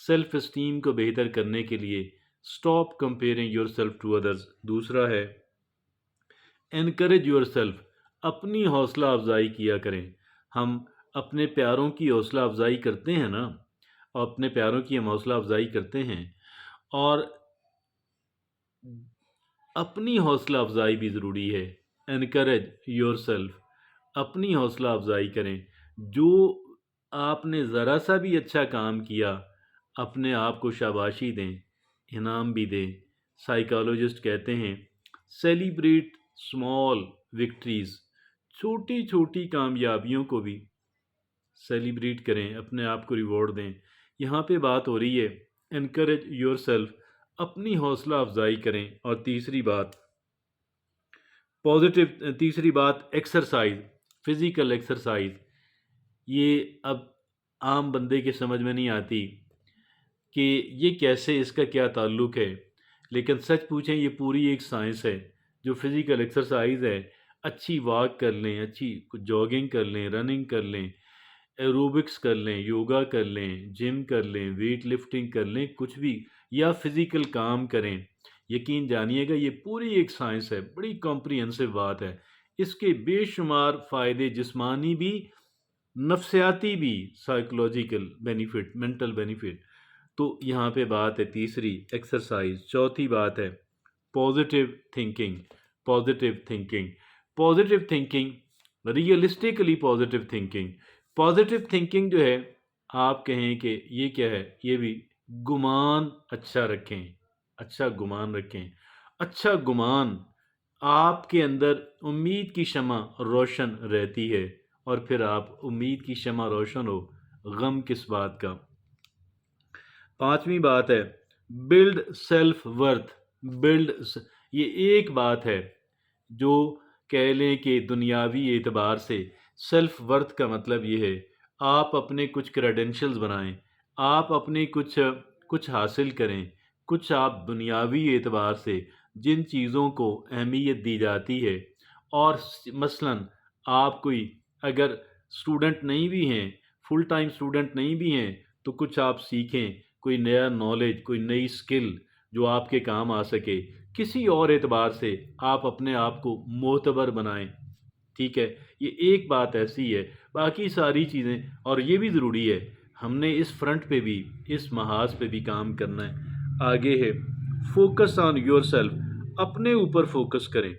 Self esteem کو بہتر کرنے کے لیے stop comparing your self to others. دوسرا ہے انکریج یور سیلف، اپنی حوصلہ افزائی کیا کریں۔ ہم اپنے پیاروں کی حوصلہ افزائی کرتے ہیں نا، اور اپنے پیاروں کی ہم حوصلہ افزائی کرتے ہیں، اور اپنی حوصلہ افزائی بھی ضروری ہے۔ انکریج یور سیلف، اپنی حوصلہ افزائی کریں۔ جو آپ نے ذرا سا بھی اچھا کام کیا، اپنے آپ کو شاباشی دیں، انعام بھی دیں۔ سائیکالوجسٹ کہتے ہیں سیلیبریٹ اسمال وکٹریز، چھوٹی چھوٹی کامیابیوں کو بھی سیلیبریٹ کریں، اپنے آپ کو ریوارڈ دیں۔ یہاں پہ بات ہو رہی ہے انکریج یور سیلف، اپنی حوصلہ افزائی کریں۔ اور تیسری بات ایکسرسائز، فزیکل ایکسرسائز۔ یہ اب عام بندے کے سمجھ میں نہیں آتی کہ یہ کیسے، اس کا کیا تعلق ہے، لیکن سچ پوچھیں یہ پوری ایک سائنس ہے۔ جو فزیکل ایکسرسائز ہے، اچھی واک کر لیں، اچھی جاگنگ کر لیں، رننگ کر لیں، ایروبکس کر لیں، یوگا کر لیں، جم کر لیں، ویٹ لفٹنگ کر لیں، کچھ بھی، یا فزیکل کام کریں، یقین جانیے گا یہ پوری ایک سائنس ہے، بڑی کمپریہنسو بات ہے۔ اس کے بے شمار فائدے، جسمانی بھی، نفسیاتی بھی، سائیکولوجیکل بینیفٹ، مینٹل بینیفٹ۔ تو یہاں پہ بات ہے تیسری ایکسرسائز۔ چوتھی بات ہے positive thinking, positive thinking, positive thinking, realistically positive thinking. Positive thinking جو ہے، آپ کہیں کہ یہ کیا ہے، یہ بھی گمان اچھا رکھیں، اچھا گمان رکھیں۔ اچھا گمان، آپ کے اندر امید کی شمع روشن رہتی ہے، اور پھر آپ امید کی شمع روشن ہو، غم کس بات کا۔ پانچویں بات ہے بلڈ سیلف ورتھ، یہ ایک بات ہے جو کہہ لیں کہ دنیاوی اعتبار سے سیلف ورتھ کا مطلب یہ ہے آپ اپنے کچھ کریڈنشلز بنائیں، آپ اپنے کچھ حاصل کریں، کچھ آپ دنیاوی اعتبار سے جن چیزوں کو اہمیت دی جاتی ہے، اور مثلاً آپ کوئی اگر اسٹوڈنٹ نہیں بھی ہیں، فل ٹائم اسٹوڈنٹ نہیں بھی ہیں، تو کچھ آپ سیکھیں، کوئی نیا نالج، کوئی نئی سکل جو آپ کے کام آ سکے۔ کسی اور اعتبار سے آپ اپنے آپ کو معتبر بنائیں، ٹھیک ہے۔ یہ ایک بات ایسی ہے، باقی ساری چیزیں، اور یہ بھی ضروری ہے ہم نے اس فرنٹ پہ بھی، اس محاذ پہ بھی کام کرنا ہے۔ آگے ہے فوکس آن یور سیلف، اپنے اوپر فوکس کریں،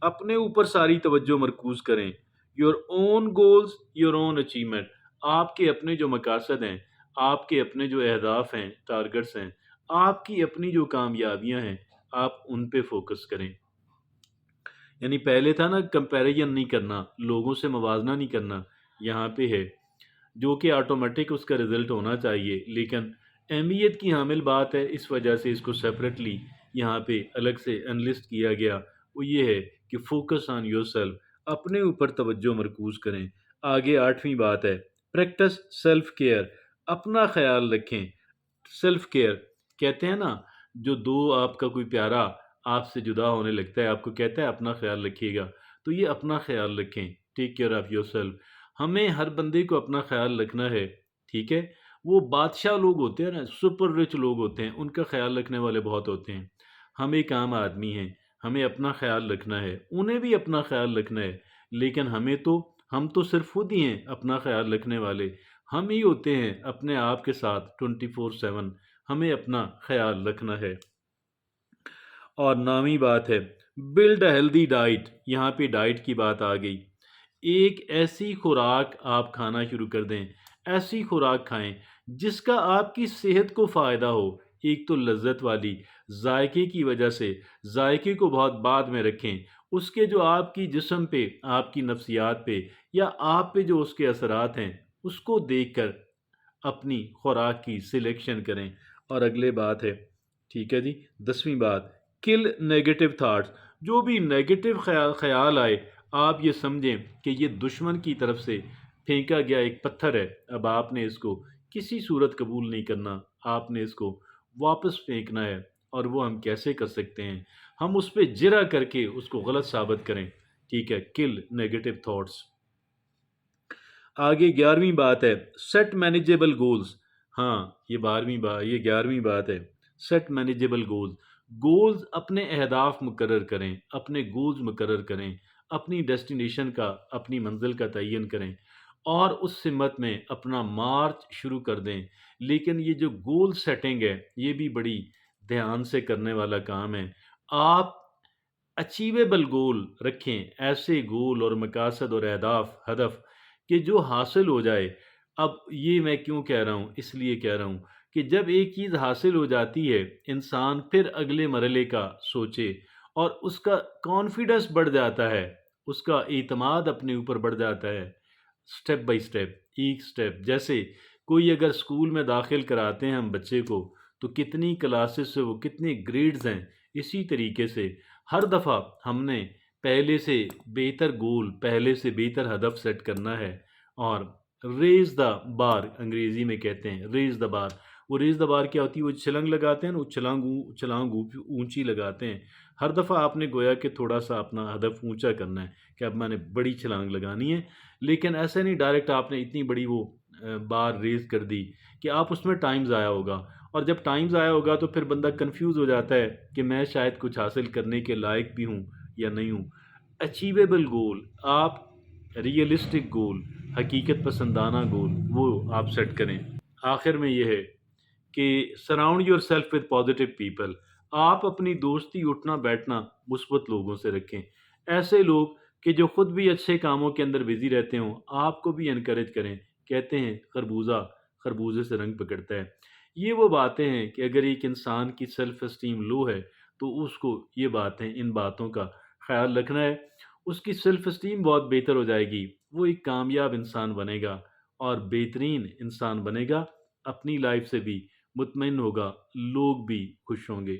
اپنے اوپر ساری توجہ مرکوز کریں۔ Your own goals, your own achievement, آپ کے اپنے جو مقاصد ہیں، آپ کے اپنے جو اہداف ہیں، ٹارگٹس ہیں، آپ کی اپنی جو کامیابیاں ہیں، آپ ان پہ فوکس کریں۔ یعنی پہلے تھا نا کمپیریزن نہیں کرنا، لوگوں سے موازنہ نہیں کرنا، یہاں پہ ہے جو کہ آٹومیٹک اس کا رزلٹ ہونا چاہیے، لیکن اہمیت کی حامل بات ہے، اس وجہ سے اس کو سیپریٹلی یہاں پہ الگ سے انلسٹ کیا گیا۔ وہ یہ ہے کہ فوکس آن یور سیلف، اپنے اوپر توجہ مرکوز کریں۔ آگے آٹھویں بات ہے پریکٹس سیلف کیئر، اپنا خیال رکھیں۔ سیلف کیئر کہتے ہیں نا، جو دو آپ کا کوئی پیارا آپ سے جدا ہونے لگتا ہے، آپ کو کہتا ہے اپنا خیال رکھیے گا، تو یہ اپنا خیال رکھیں، take care of your self. ہمیں ہر بندے کو اپنا خیال رکھنا ہے، ٹھیک ہے۔ وہ بادشاہ لوگ ہوتے ہیں نا، سپر رچ لوگ ہوتے ہیں، ان کا خیال رکھنے والے بہت ہوتے ہیں۔ ہم ایک عام آدمی ہیں، ہمیں اپنا خیال رکھنا ہے، انہیں بھی اپنا خیال رکھنا ہے، لیکن ہم تو صرف خود ہی ہیں اپنا خیال رکھنے والے، ہم ہی ہوتے ہیں اپنے آپ کے ساتھ 24/7، ہمیں اپنا خیال رکھنا ہے۔ اور نامی بات ہے بلڈ اے ہیلدی ڈائٹ، یہاں پہ ڈائٹ کی بات آ گئی۔ ایک ایسی خوراک آپ کھانا شروع کر دیں، ایسی خوراک کھائیں جس کا آپ کی صحت کو فائدہ ہو۔ ایک تو لذت والی، ذائقے کی وجہ سے، ذائقے کو بہت بعد میں رکھیں، اس کے جو آپ کی جسم پہ، آپ کی نفسیات پہ، یا آپ پہ جو اس کے اثرات ہیں، اس کو دیکھ کر اپنی خوراک کی سلیکشن کریں۔ اور اگلے بات ہے، ٹھیک ہے جی، 10ویں بات کل نیگیٹو تھاٹس، جو بھی نیگیٹو خیال آئے، آپ یہ سمجھیں کہ یہ دشمن کی طرف سے پھینکا گیا ایک پتھر ہے، اب آپ نے اس کو کسی صورت قبول نہیں کرنا، آپ نے اس کو واپس پھینکنا ہے۔ اور وہ ہم کیسے کر سکتے ہیں؟ ہم اس پہ جرا کر کے اس کو غلط ثابت کریں، ٹھیک ہے، کل نیگیٹو تھاٹس۔ آگے 11ویں بات ہے سیٹ مینیجیبل گولز، ہاں، یہ 11ویں بات ہے۔ Set manageable goals. گولز اپنے اہداف مقرر کریں، اپنے گولز مقرر کریں، اپنی ڈیسٹینیشن کا، اپنی منزل کا تعین کریں اور اس سمت میں اپنا مارچ شروع کر دیں۔ لیکن یہ جو گول سیٹنگ ہے یہ بھی بڑی دھیان سے کرنے والا کام ہے۔ آپ اچیویبل گول رکھیں، ایسے گول اور مقاصد اور اہداف، ہدف کہ جو حاصل ہو جائے۔ اب یہ میں کیوں کہہ رہا ہوں؟ اس لیے کہہ رہا ہوں کہ جب ایک چیز حاصل ہو جاتی ہے انسان پھر اگلے مرحلے کا سوچے اور اس کا کانفیڈنس بڑھ جاتا ہے، اس کا اعتماد اپنے اوپر بڑھ جاتا ہے، سٹیپ بائی سٹیپ، ایک سٹیپ۔ جیسے کوئی اگر اسکول میں داخل کراتے ہیں ہم بچے کو تو کتنی کلاسز سے وہ کتنے گریڈز ہیں، اسی طریقے سے ہر دفعہ ہم نے پہلے سے بہتر گول، پہلے سے بہتر ہدف سیٹ کرنا ہے اور ریز دا بار انگریزی میں کہتے ہیں، ریز دا بار۔ وہ ریز دا بار کیا ہوتی ہے؟ وہ چھلنگ لگاتے ہیں نا، وہ چھلانگ اونچی لگاتے ہیں۔ ہر دفعہ آپ نے گویا کہ تھوڑا سا اپنا ہدف اونچا کرنا ہے کہ اب میں نے بڑی چھلانگ لگانی ہے، لیکن ایسے نہیں ڈائریکٹ آپ نے اتنی بڑی وہ بار ریز کر دی کہ آپ اس میں ٹائم ضائع ہوگا، اور جب ٹائم ضائع ہوگا تو پھر بندہ کنفیوز ہو جاتا ہے کہ میں شاید کچھ حاصل کرنے کے لائق بھی ہوں یا نہیں ہوں۔ اچیویبل گول، آپ ریئلسٹک گول، حقیقت پسندانہ گول وہ آپ سیٹ کریں۔ آخر میں یہ ہے کہ surround your self with positive people. آپ اپنی دوستی اٹھنا بیٹھنا مثبت لوگوں سے رکھیں، ایسے لوگ کہ جو خود بھی اچھے کاموں کے اندر بزی رہتے ہوں، آپ کو بھی انکریج کریں۔ کہتے ہیں خربوزہ خربوزے سے رنگ پکڑتا ہے۔ یہ وہ باتیں ہیں کہ اگر ایک انسان کی سیلف اسٹیم لو ہے تو اس کو یہ باتیں، ان باتوں کا خیال رکھنا ہے، اس کی سیلف اسٹیم بہت بہتر ہو جائے گی، وہ ایک کامیاب انسان بنے گا اور بہترین انسان بنے گا، اپنی لائف سے بھی مطمئن ہوگا، لوگ بھی خوش ہوں گے۔